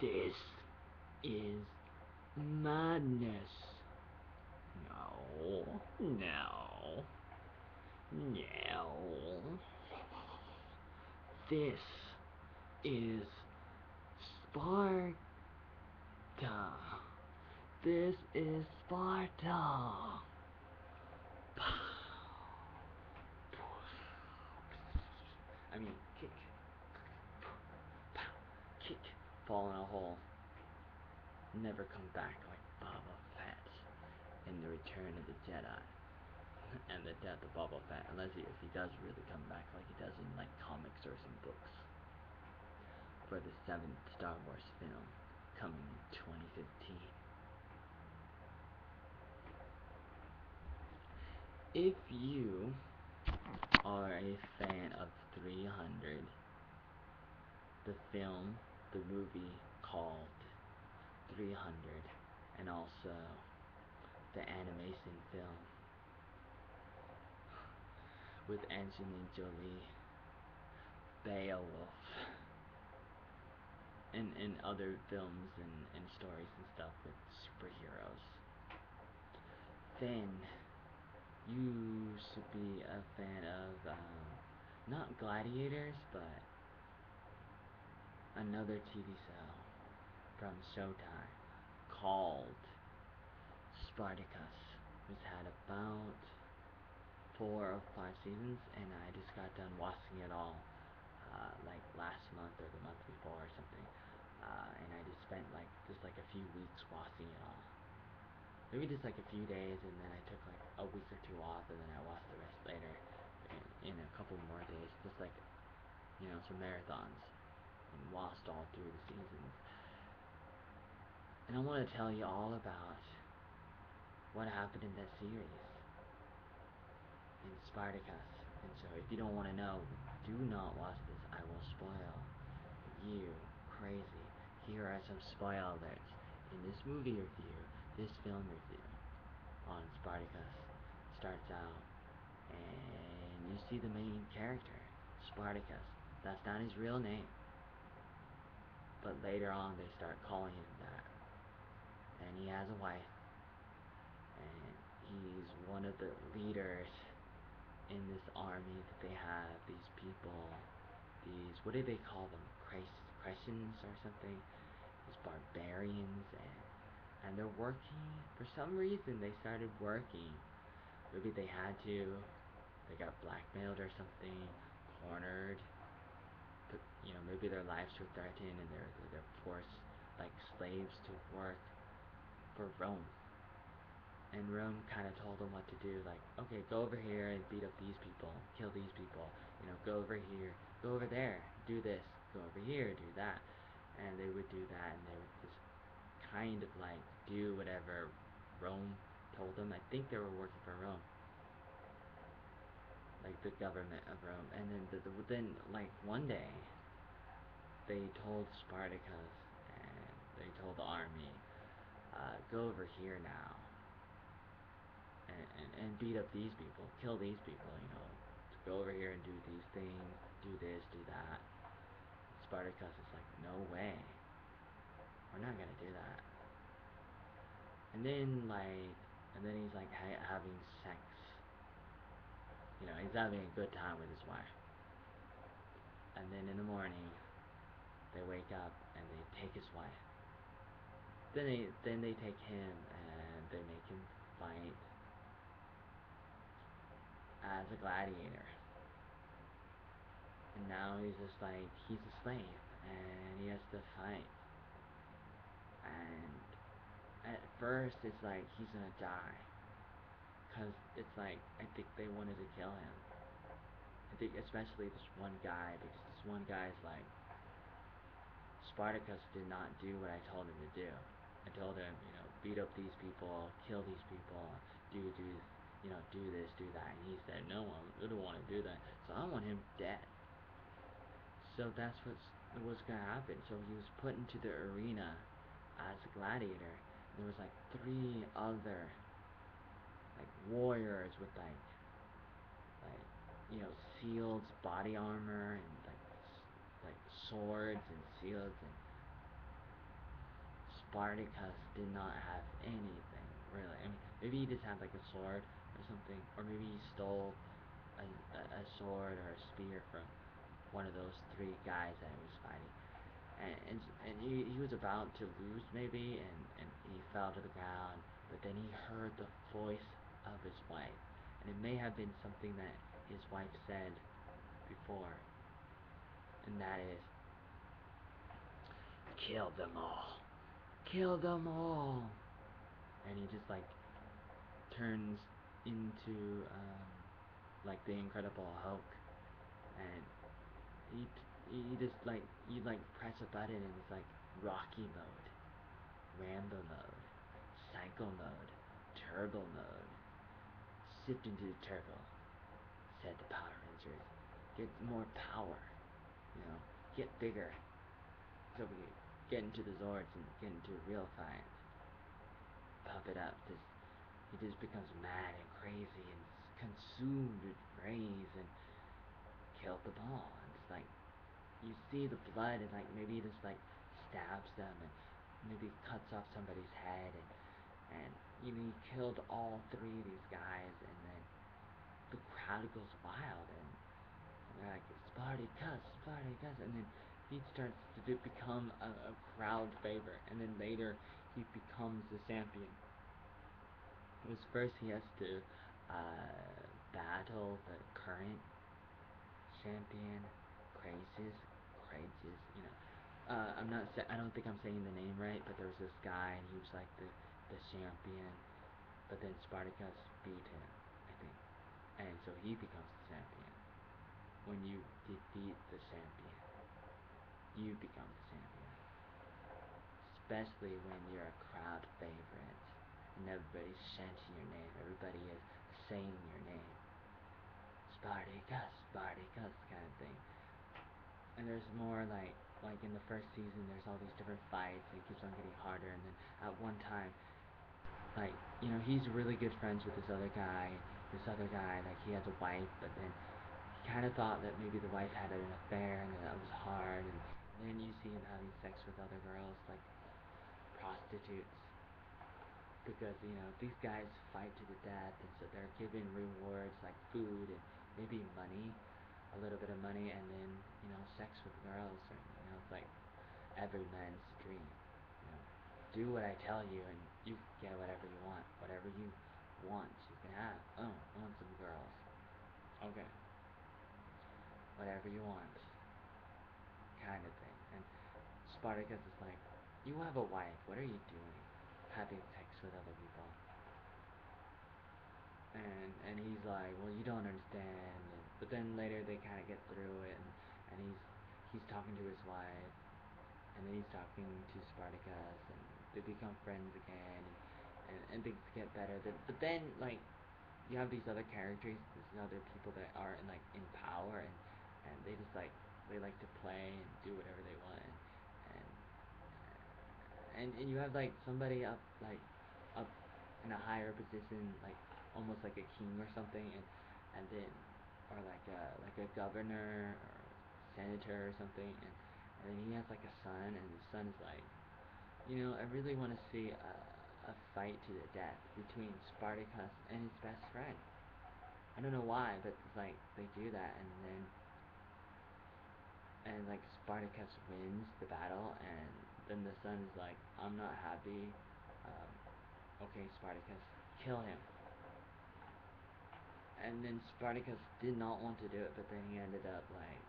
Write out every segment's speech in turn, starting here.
This is madness. No, no, no. This is Sparta. This is Sparta. I mean, kick, kick, fall in a hole, never come back like Boba Fett in the Return of the Jedi and the death of Boba Fett, unless if he does really come back like he does in like comics or some books for the 7th Star Wars film coming in 2015. If you are a fan of 300, the film, the movie called 300, and also the animation film with Angelina Jolie, Beowulf, and other films and stories and stuff with superheroes, then you should be a fan of not Gladiators, but another TV show from Showtime called Spartacus, which had about 4 or 5 seasons, and I just got done watching it all like last month or the month before or something, and I just spent like a few weeks watching it all. Maybe just like a few days, and then I took like a week or 2 off, and then I watched the rest later in a couple more days, just like, you know, some marathons, and watched all through the seasons. And I want to tell you all about what happened in that series in Spartacus. And so if you don't want to know, do not watch this. I will spoil you crazy. Here are some spoil alerts. In this movie review, this film review on Spartacus starts out and you see the main character, Spartacus. That's not his real name. But later on they start calling him that. And he has a wife. And he's one of the leaders in this army that they have. These people, what do they call them? Crescents or something? These barbarians, and they're working. For some reason, they started working. Maybe they had to. They got blackmailed or something, cornered. But, you know, maybe their lives were threatened, and they're forced like slaves to work for Rome. And Rome kind of told them what to do, like, okay, go over here and beat up these people, kill these people, you know, go over here, go over there, do this, go over here, do that. And they would do that, and they would just kind of like do whatever Rome told them. I think they were working for Rome, like the government of Rome. And then like one day, they told Spartacus and they told the army, go over here now. And beat up these people, kill these people, you know, to go over here and do these things, do this, do that. Spartacus is like, no way, we're not gonna do that. And then he's like having sex, you know, he's having a good time with his wife. And then in the morning, they wake up and they take his wife. Then they take him and they make him fight as a gladiator. And now he's just like, he's a slave, and he has to fight. And at first it's like he's gonna die, because it's like, I think they wanted to kill him. I think especially this one guy, because this one guy is like, Spartacus did not do what I told him to do. I told him, you know, beat up these people, kill these people, do you know, do this, do that. And he said, no, I don't want to do that. So I want him dead. So that's what's going to happen. So he was put into the arena as a gladiator. And there was like 3 other like warriors with like you know, shields, body armor, and like swords and shields, Spartacus did not have anything really. I mean, maybe he just had like a sword or something, or maybe he stole a sword or a spear from one of those three guys that he was fighting. And he was about to lose maybe, and he fell to the ground, but then he heard the voice of his wife, and it may have been something that his wife said before, and that is, kill them all, kill them all, and he just like turns into like the Incredible Hulk, and he you just like you like press a button and it's like Rocky mode, Rambo mode, Psycho mode, Turbo mode. Shift into the turbo. Said the Power Rangers. Get more power. You know, get bigger. So we get into the Zords and get into a real fight. Pump it up. He just becomes mad and crazy and consumed with rage and killed them all. And it's like you see the blood and like maybe he just like stabs them and maybe cuts off somebody's head and you know he killed all three of these guys and then the crowd goes wild and they're like Spartacus, Spartacus, and then he starts to become a crowd favorite and then later he becomes the champion. Because first he has to battle the current champion, Crazies, you know. I don't think I'm saying the name right, but there was this guy and he was like the champion, but then Spartacus beat him, I think, and so he becomes the champion. When you defeat the champion, you become the champion. Especially when you're a crowd favorite and everybody's chanting your name, everybody is saying your name. Spartacus, Spartacus kind of thing. And there's more like in the first season there's all these different fights and it keeps on getting harder and then at one time like, you know, he's really good friends with this other guy, like he has a wife, but then he kinda thought that maybe the wife had an affair and that was hard and then you see him having sex with other girls, like prostitutes. Because, you know, these guys fight to the death and so they're given rewards like food and maybe money, a little bit of money, and then, you know, sex with girls, or, you know, it's like every man's dream, you know, do what I tell you and you get whatever you want, you can have. Oh, I want some girls. Okay. Whatever you want, kind of thing. And Spartacus is like, you have a wife, what are you doing? Having sex with other people. And he's like, well, you don't understand. But then later they kind of get through it, and he's talking to his wife, and then he's talking to Spartacus, and they become friends again, and things get better. But then like you have these other characters, these other people that are in power, and they just like they like to play and do whatever they want, and you have like somebody up in a higher position, like almost like a king or something, and then or like a governor or senator or something, and then he has like a son, and his son is like, you know, I really want to see a fight to the death between Spartacus and his best friend. I don't know why, but it's like they do that, and like Spartacus wins the battle, and then the son is like, I'm not happy. Okay, Spartacus, kill him. And then Spartacus did not want to do it, but then he ended up like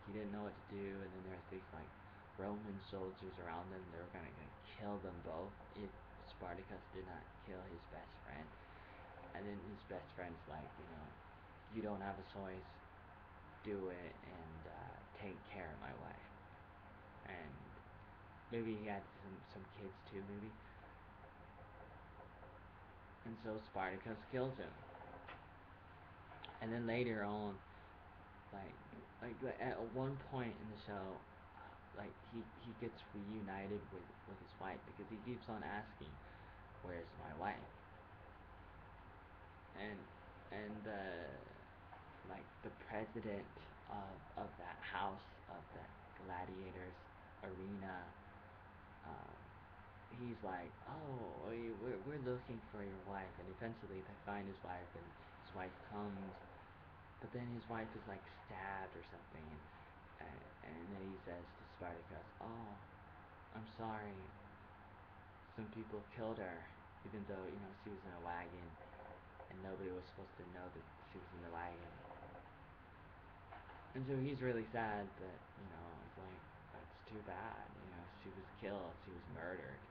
he didn't know what to do, and then there's these like Roman soldiers around them. They were gonna kill them both if Spartacus did not kill his best friend. And then his best friend's like, you know, you don't have a choice, do it, and take care of my wife. And maybe he had some kids too, maybe. And so Spartacus kills him. And then later on, like at one point in the show, like he gets reunited with his wife because he keeps on asking, "Where's my wife?" And and like the president of that house, of that gladiators arena, um, he's like, oh, we're looking for your wife, and eventually they find his wife, and his wife comes, but then his wife is like stabbed or something, and then he says to Spartacus, oh, I'm sorry, some people killed her, even though, she was in a wagon, and nobody was supposed to know that she was in the wagon. And so he's really sad that, it's like, that's too bad, she was killed, she was murdered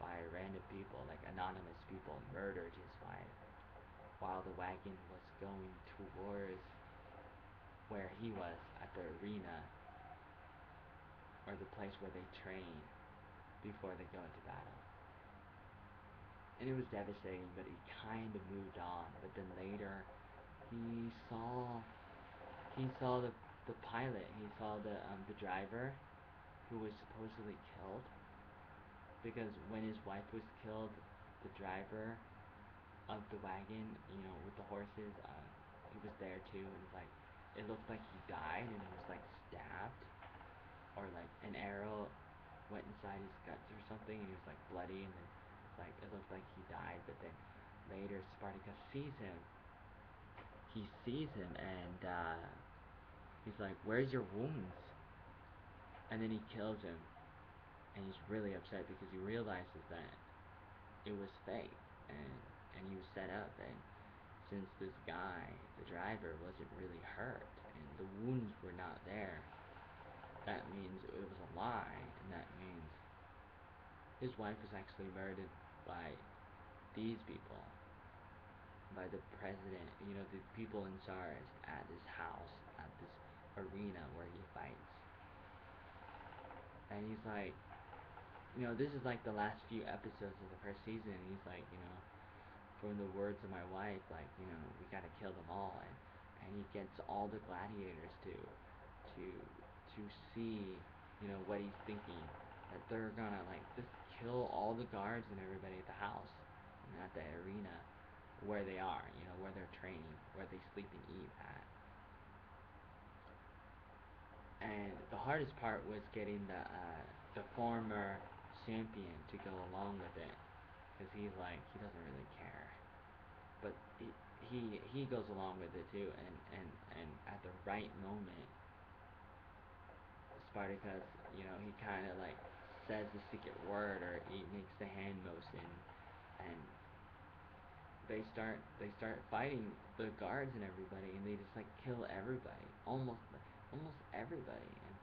by random people, like anonymous people murdered his wife while the wagon was going towards where he was at the arena, or the place where they train before they go into battle. And it was devastating, but he kind of moved on. But then later, he saw the pilot. He saw the driver who was supposedly killed, because when his wife was killed, the driver of the wagon, with the horses, he was there too, and it looked like he died, and he was like stabbed, or like an arrow went inside his guts or something, and he was like bloody, and then it looked like he died. But then later Spartacus sees him. He sees him, and he's like, "Where's your wounds?" And then he kills him, and he's really upset because he realizes that it was fake, and he was set up, and since this guy, the driver, wasn't really hurt, and the wounds were not there, that means it was a lie, and that means his wife was actually murdered by these people, by the president, the people in charge at this house, at this arena where he fights. And he's like, this is like the last few episodes of the first season, and he's like, from the words of my wife, like, we gotta kill them all, and he gets all the gladiators to see, what he's thinking, that they're gonna like just kill all the guards and everybody at the house and at the arena where they are, where they're training, where they sleep and eat at. And the hardest part was getting the former champion to go along with it, because he's like, he doesn't really care, but he goes along with it too, and at the right moment, Spartacus, he kind of like says the secret word, or he makes the hand motion, and they start fighting the guards and everybody, and they just like kill everybody, almost everybody, and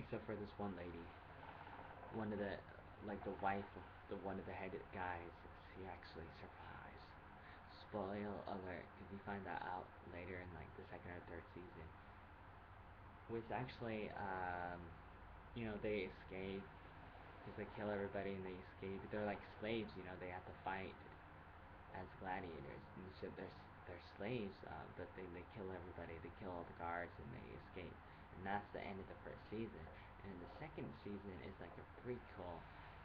except for this one lady, one of the the wife of one of the head guys. She actually survives. Spoil alert, because you find that out later in the second or third season. Which actually, they escape, because they kill everybody and they escape. They're like slaves, they have to fight as gladiators. And so they're slaves, but they kill everybody. They kill all the guards and they escape. And that's the end of the first season. And the second season is like a prequel,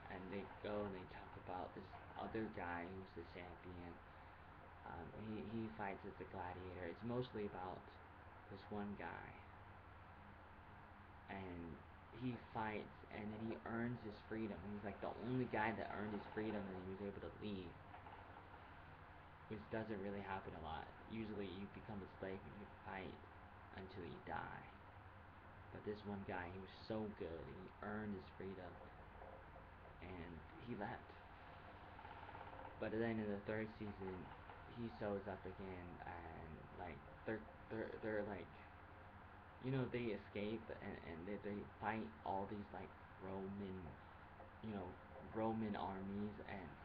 and they go and they talk about this other guy who's the champion. He fights as a gladiator. It's mostly about this one guy, and he fights, and then he earns his freedom. He's like the only guy that earned his freedom, and he was able to leave, which doesn't really happen a lot. Usually you become a slave and you fight until you die. But this one guy, he was so good, and he earned his freedom, and he left. But then in the third season, he shows up again, and they're like, they escape, and they fight all these Roman, Roman armies,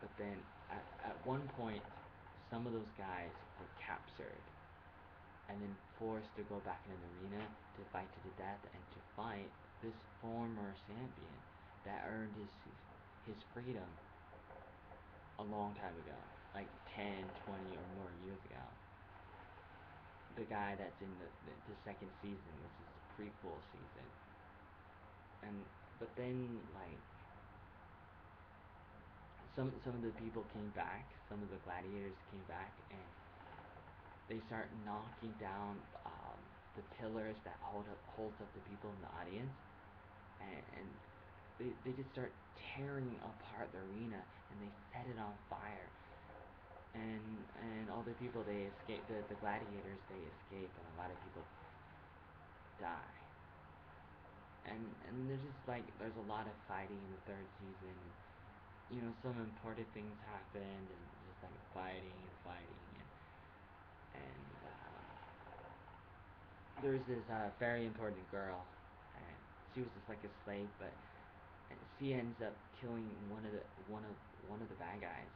but then at one point, some of those guys were captured, and then forced to go back in the arena to fight to the death, and to fight this former champion that earned his freedom a long time ago, like 10, 20 or more years ago. The guy that's in the second season, which is the prequel season. But then some of the people came back, some of the gladiators came back, and they start knocking down the pillars that holds up the people in the audience, and they just start tearing apart the arena, and they set it on fire. And all the people, they escape, the gladiators, they escape, and a lot of people die. And there's just like there's a lot of fighting in the third season. And, some important things happened, and just like fighting and fighting, and there was this very important girl, and she was just like a slave, but and she ends up killing one of the bad guys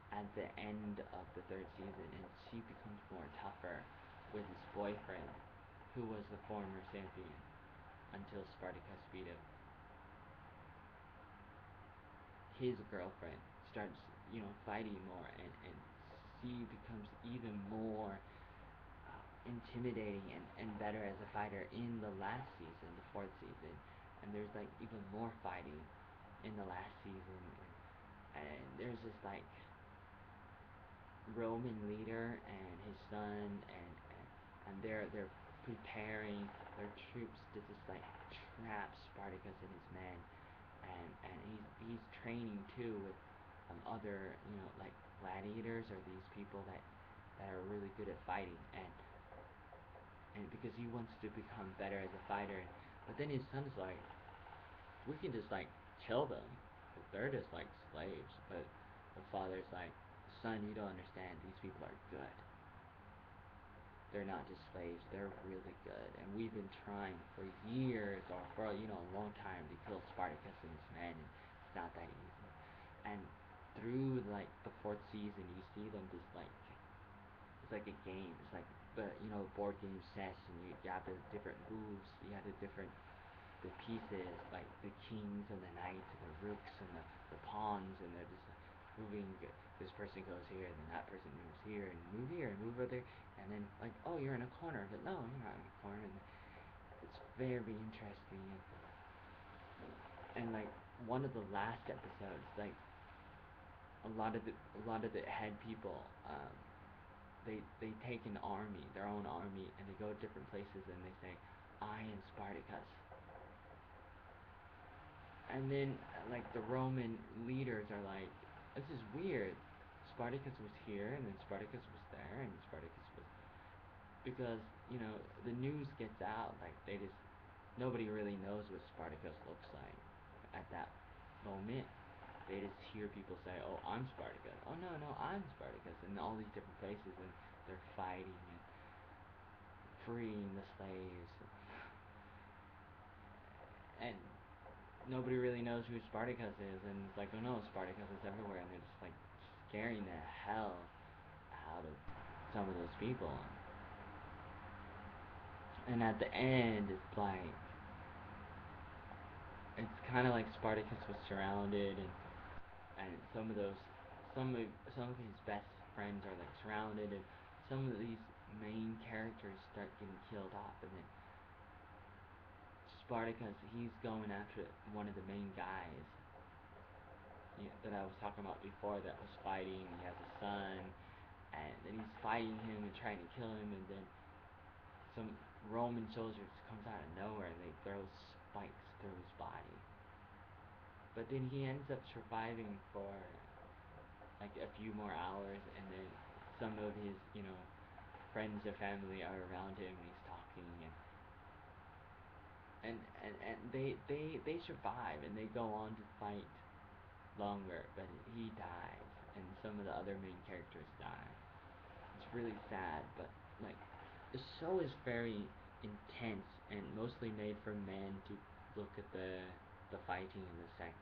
at the end of the third season, and she becomes more tougher with his boyfriend, who was the former champion, until Spartacus beat him. His girlfriend starts, fighting more, and she becomes even more intimidating and better as a fighter in the last season, the fourth season. And there's like even more fighting in the last season, and there's this like Roman leader and his son, and they're preparing their troops to just like trap Spartacus and his men, and he's training too with other like gladiators, or these people that are really good at fighting, and because he wants to become better as a fighter. But then his son's like, we can just like kill them, but they're just like slaves. But the father's like, son, you don't understand, these people are good. They're not just slaves, they're really good, and we've been trying for years, or for a long time, to kill Spartacus and his men, and it's not that easy. And through like the fourth season, you see them just like, it's like a game. It's like the board game chess, and you have the different moves, you have the pieces, like the kings and the knights and the rooks and the pawns, and they're just like moving. This person goes here, and then that person moves here, and move here, and move over there, and then like, oh, you're in a corner, but no, you're not in a corner. And it's very interesting, and like one of the last episodes, like a lot of the head people, they take an army, their own army, and they go to different places, and they say, I am Spartacus. And then like the Roman leaders are like, this is weird. Spartacus was here, and then Spartacus was there, and Spartacus was, because the news gets out, like nobody really knows what Spartacus looks like at that moment. They just hear people say, oh, I'm Spartacus. Oh, no, I'm Spartacus. And all these different places, and they're fighting and freeing the slaves. And nobody really knows who Spartacus is. And it's like, oh no, Spartacus is everywhere. And they're just like scaring the hell out of some of those people. And at the end, it's like, it's kind of like Spartacus was surrounded, and some of his best friends are like surrounded, and some of these main characters start getting killed off, and then Spartacus, he's going after one of the main guys that I was talking about before, that was fighting. He has a son, and then he's fighting him and trying to kill him, and then some Roman soldiers comes out of nowhere, and they throw spikes through his body. But then he ends up surviving for like a few more hours, and then some of his friends or family are around him, and he's talking, and they survive, and they go on to fight longer, but he dies, and some of the other main characters die. It's really sad, but like the show is very intense and mostly made for men to look at the fighting and the sex,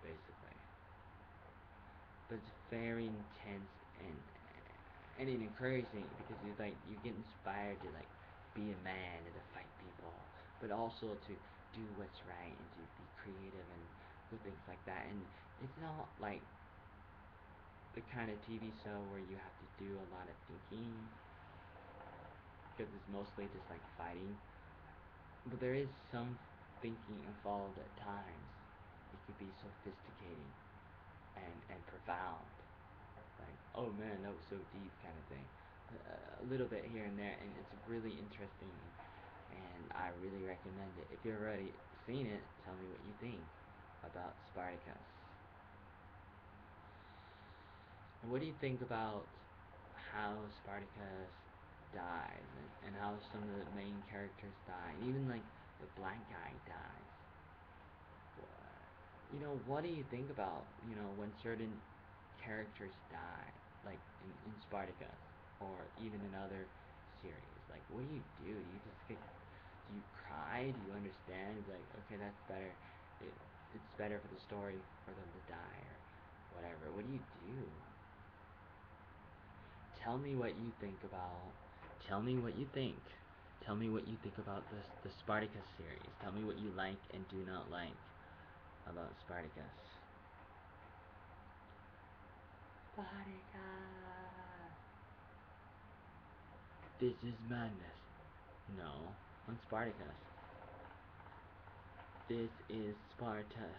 basically. But it's very intense, and it encouraging, because you get inspired to like be a man and to fight people, but also to do what's right and to be creative and good things like that. And it's not like the kind of TV show where you have to do a lot of thinking, because it's mostly just like fighting. But there is some thinking involved at times. It could be sophisticating and profound, like, oh man, that was so deep, kind of thing. A little bit here and there, and it's really interesting, and I really recommend it. If you've already seen it, tell me what you think about Spartacus. And what do you think about how Spartacus dies, and how some of the main characters die, and even like the black guy dies? What do you think about, when certain characters die, like in Spartacus, or even in other series? Like, what do? Do you cry? Do you understand? Like, okay, that's better. It's better for the story for them to die, or whatever. What do you do? Tell me what you think about. Tell me what you think. Tell me what you think about the Spartacus series. Tell me what you like and do not like about Spartacus. Spartacus! This is madness. No, on Spartacus. This is Sparta.